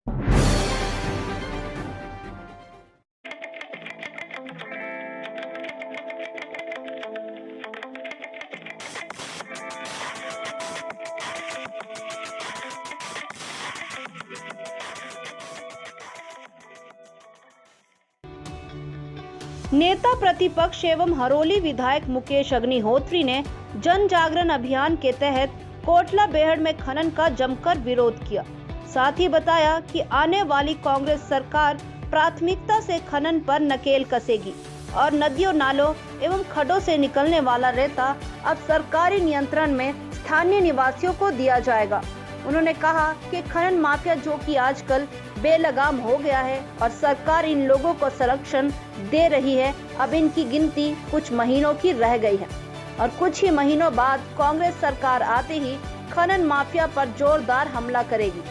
नेता प्रतिपक्ष एवं हरोली विधायक मुकेश अग्निहोत्री ने जन जागरण अभियान के तहत कोटला बेहड़ में खनन का जमकर विरोध किया। साथ ही बताया कि आने वाली कांग्रेस सरकार प्राथमिकता से खनन पर नकेल कसेगी और नदियों, नालों एवं खड्डों से निकलने वाला रेता अब सरकारी नियंत्रण में स्थानीय निवासियों को दिया जाएगा। उन्होंने कहा कि खनन माफिया जो कि आजकल बेलगाम हो गया है और सरकार इन लोगों को संरक्षण दे रही है, अब इनकी गिनती कुछ महीनों की रह गई है और कुछ ही महीनों बाद कांग्रेस सरकार आते ही खनन माफिया पर जोरदार हमला करेगी।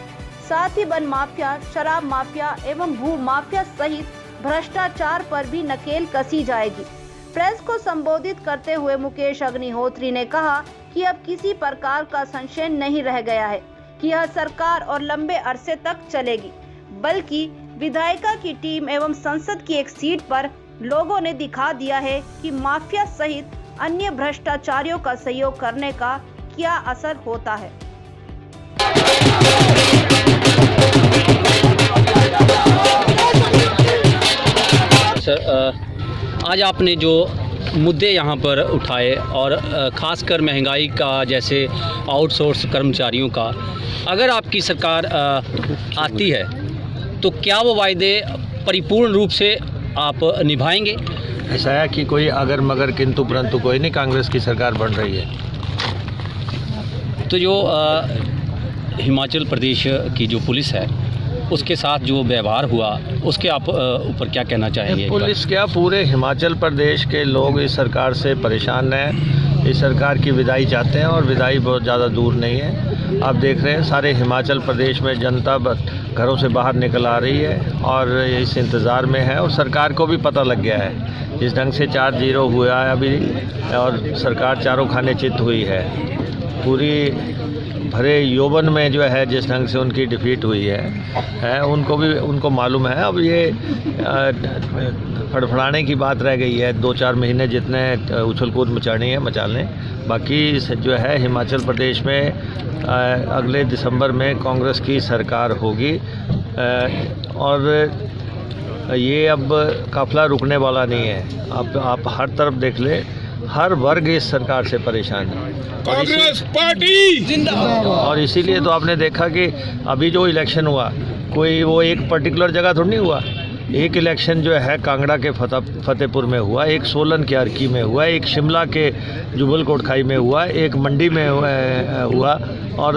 साथ ही वन माफिया, शराब माफिया एवं भू माफिया सहित भ्रष्टाचार पर भी नकेल कसी जाएगी। प्रेस को संबोधित करते हुए मुकेश अग्निहोत्री ने कहा कि अब किसी प्रकार का संशय नहीं रह गया है कि यह सरकार और लंबे अरसे तक चलेगी, बल्कि विधायिका की टीम एवं संसद की एक सीट पर लोगों ने दिखा दिया है कि माफिया सहित अन्य भ्रष्टाचारियों का सहयोग करने का क्या असर होता है। सर, आज आपने जो मुद्दे यहाँ पर उठाए और ख़ासकर महंगाई का, जैसे आउटसोर्स कर्मचारियों का, अगर आपकी सरकार आती है तो क्या वो वायदे परिपूर्ण रूप से आप निभाएंगे? ऐसा है कि कोई अगर मगर किंतु परंतु कोई नहीं, कांग्रेस की सरकार बन रही है। तो जो हिमाचल प्रदेश की जो पुलिस है उसके साथ जो व्यवहार हुआ उसके आप ऊपर क्या कहना चाहेंगे? पुलिस क्या, पूरे हिमाचल प्रदेश के लोग इस सरकार से परेशान हैं। इस सरकार की विदाई चाहते हैं और विदाई बहुत ज़्यादा दूर नहीं है। आप देख रहे हैं सारे हिमाचल प्रदेश में जनता घरों से बाहर निकल आ रही है और इस इंतज़ार में है और सरकार को भी पता लग गया है जिस ढंग से 4-0 हुआ है अभी और सरकार चारों खाने चित हुई है। पूरी भरे यौवन में जो है जिस ढंग से उनकी डिफीट हुई है उनको मालूम है। अब ये फड़फड़ाने की बात रह गई है, 2-4 महीने जितने उछल कूद मचानी है मचा लें। बाकी जो है हिमाचल प्रदेश में अगले दिसंबर में कांग्रेस की सरकार होगी और ये अब काफिला रुकने वाला नहीं है। अब आप हर तरफ देख ले, हर वर्ग इस सरकार से परेशान है। कांग्रेस पार्टी जिंदाबाद। और इसीलिए तो आपने देखा कि अभी जो इलेक्शन हुआ, कोई वो एक पर्टिकुलर जगह थोड़ी नहीं हुआ। एक इलेक्शन जो है कांगड़ा के फतेहपुर में हुआ, एक सोलन के अर्की में हुआ, एक शिमला के जुबल कोटखाई में हुआ, एक मंडी में हुआ और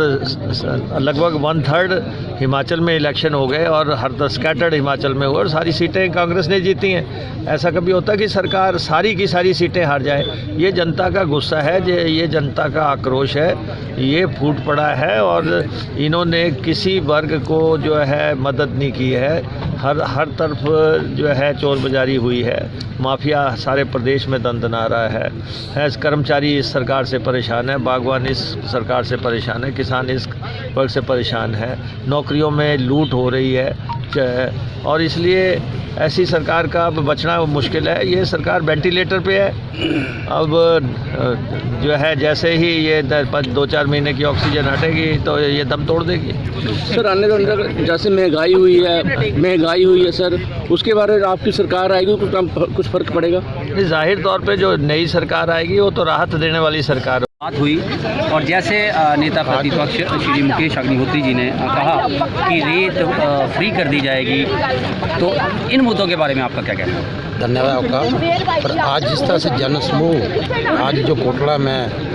लगभग 1/3 हिमाचल में इलेक्शन हो गए और हर स्कैटर्ड हिमाचल में हुआ और सारी सीटें कांग्रेस ने जीती हैं। ऐसा कभी होता कि सरकार सारी की सारी सीटें हार जाए? ये जनता का गुस्सा है, ये जनता का आक्रोश है, ये फूट पड़ा है और इन्होंने किसी वर्ग को जो है मदद नहीं की है। हर तरफ जो है चोर बाजारी हुई है, माफिया सारे प्रदेश में दंदना रहा है। कर्मचारी इस सरकार से परेशान है, बागवान इस सरकार से परेशान है, किसान इस वर्ग से परेशान है, नौकरियों में लूट हो रही है और इसलिए ऐसी सरकार का अब बचना मुश्किल है। ये सरकार वेंटिलेटर पे है। अब जो है जैसे ही ये 2-4 महीने की ऑक्सीजन हटेगी तो ये दम तोड़ देगी। सर, आने के अंदर जैसे महंगाई हुई है सर, उसके बारे में आपकी सरकार आएगी कुछ फ़र्क पड़ेगा? जाहिर तौर पे जो नई सरकार आएगी वो तो राहत देने वाली सरकार बात हुई और जैसे नेता प्रतिपक्ष श्री मुकेश अग्निहोत्री जी ने कहा कि रेत फ्री कर दी जाएगी, तो इन मुद्दों के बारे में आपका क्या कहना है? धन्यवाद आपका। पर आज जिस तरह से जन समूह आज जो कोटला में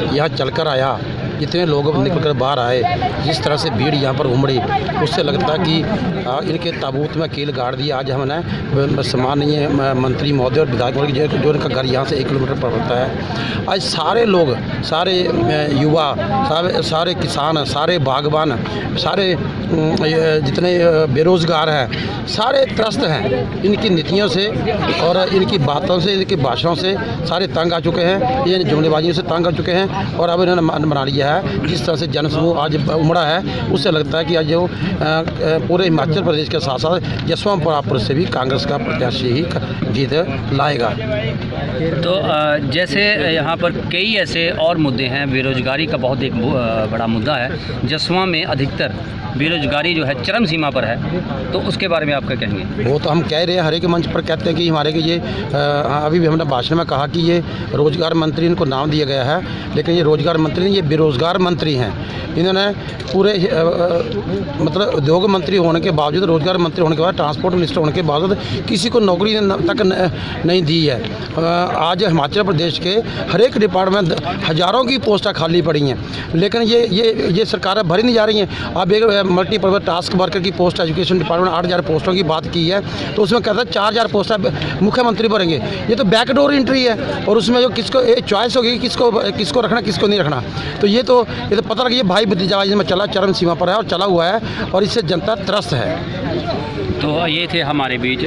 यहाँ चलकर आया, जितने लोग निकल कर बाहर आए, जिस तरह से भीड़ यहाँ पर उमड़ी, उससे लगता कि इनके ताबूत में कील गाड़ दिया। आज हमने सम्मानीय मंत्री महोदय और विधायक जो इनका घर यहाँ से 1 किलोमीटर पर होता है, आज सारे लोग, सारे युवा, सारे किसान, सारे बागबान, सारे जितने बेरोज़गार हैं, सारे त्रस्त हैं इनकी नीतियों से और इनकी बातों से, इनकी भाषाओं से सारे तंग आ चुके हैं, ये जुमलेबाजियों से तंग आ चुके हैं और अब इन्होंने बना लिया दिया है, जिस तरह से जनसमूह आज उमड़ा है, उससे लगता है कि आज जो पूरे हिमाचल प्रदेश के साथ साथ जसवंतपुर से भी कांग्रेस का प्रत्याशी ही जीत लाएगा। तो जैसे यहाँ पर कई ऐसे और मुद्दे हैं, बेरोजगारी का बहुत एक बड़ा मुद्दा है, जसवां में अधिकतर बेरोजगारी जो है चरम सीमा पर है, तो उसके बारे में आप क्या कहेंगे? वो तो हम कह रहे हैं, हर एक मंच पर कहते हैं कि हमारे के ये अभी भी हमने भाषण में कहा कि ये रोजगार मंत्री इनको नाम दिया गया है, लेकिन ये रोजगार मंत्री नहीं, ये बेरोजगार मंत्री हैं। इन्होंने पूरे मतलब उद्योग मंत्री होने के बावजूद, रोजगार मंत्री होने के बाद, ट्रांसपोर्ट मिनिस्टर होने के बावजूद किसी को नौकरी तक नहीं दी है। आज हिमाचल प्रदेश के हर एक डिपार्टमेंट हज़ारों की पोस्टें खाली पड़ी हैं, लेकिन ये सरकारें भरी नहीं जा रही हैं। अब एक मल्टीपर्पज़ टास्क वर्कर की पोस्ट एजुकेशन डिपार्टमेंट 8000 पोस्टों की बात की है, तो उसमें कहता है 4000 पोस्टें मुख्यमंत्री भरेंगे। ये तो बैकडोर एंट्री है, और उसमें जो किसको चॉइस होगी किसको रखना किसको नहीं रखना। तो ये तो पता लगे भाई भतीजाबाजी में चला, चरम सीमा पर है और चला हुआ है, और इससे जनता त्रस्त है। तो ये थे हमारे बीच